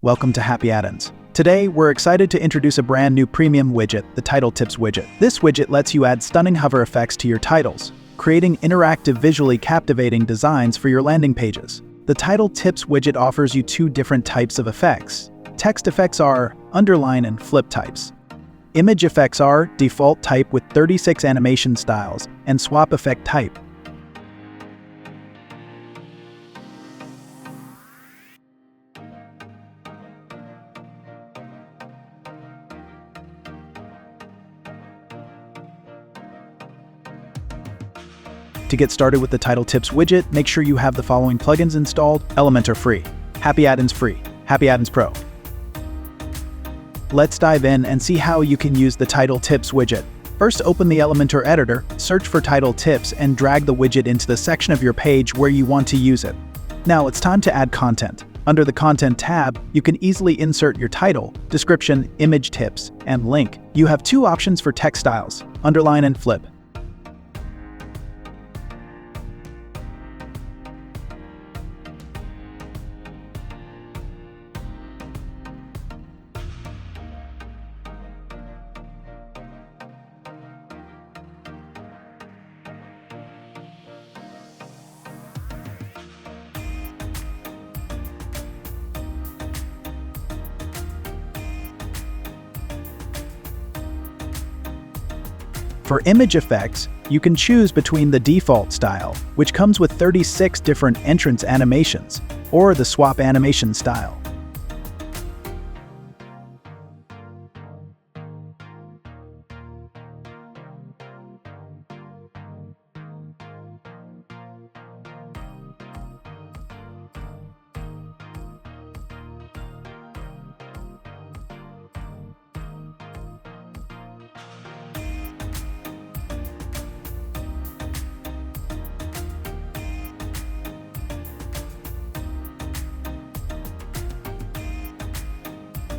Welcome to HappyAddons. Today, we're excited to introduce a brand new premium widget, the Title Tips Widget. This widget lets you add stunning hover effects to your titles, creating interactive, visually captivating designs for your landing pages. The Title Tips widget offers you two different types of effects. Text effects are Underline and Flip types. Image effects are Default type with 36 animation styles, and Swap effect type. To get started with the Title Tips widget, make sure you have the following plugins installed: Elementor free, HappyAddons free, HappyAddons Pro. Let's dive in and see how you can use the Title Tips widget. First, open the Elementor editor, search for Title Tips, and drag the widget into the section of your page where you want to use it. Now it's time to add content. Under the Content tab, you can easily insert your title, description, image tips, and link. You have two options for text styles: Underline and Flip. For image effects, you can choose between the default style, which comes with 36 different entrance animations, or the swap animation style.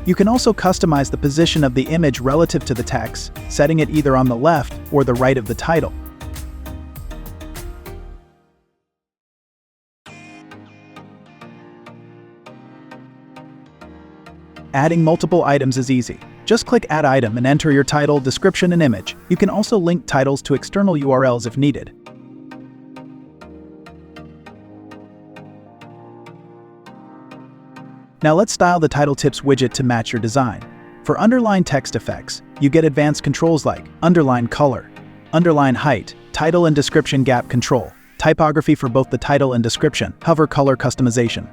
You can also customize the position of the image relative to the text, setting it either on the left or the right of the title. Adding multiple items is easy. Just click Add Item and enter your title, description, and image. You can also link titles to external URLs if needed. Now let's style the Title Tips widget to match your design. For underline text effects, you get advanced controls like underline color, underline height, title and description gap control, typography for both the title and description, hover color customization.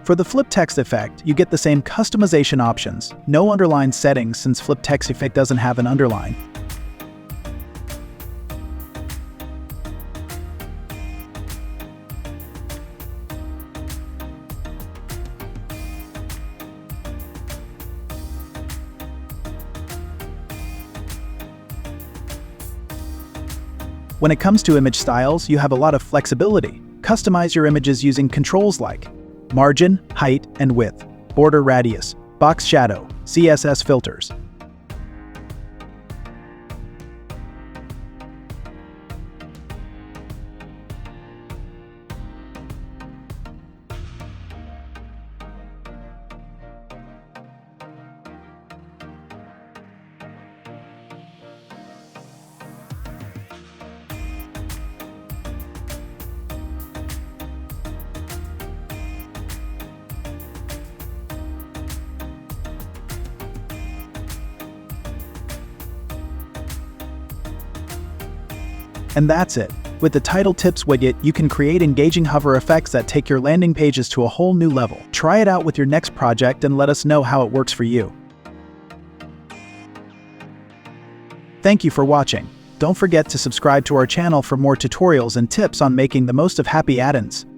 For the flip text effect, you get the same customization options. No underline settings since flip text effect doesn't have an underline. When it comes to image styles, you have a lot of flexibility. Customize your images using controls like margin, height, and width, border radius, box shadow, CSS filters. And that's it. With the Title Tips widget, you can create engaging hover effects that take your landing pages to a whole new level. Try it out with your next project and let us know how it works for you. Thank you for watching. Don't forget to subscribe to our channel for more tutorials and tips on making the most of HappyAddons.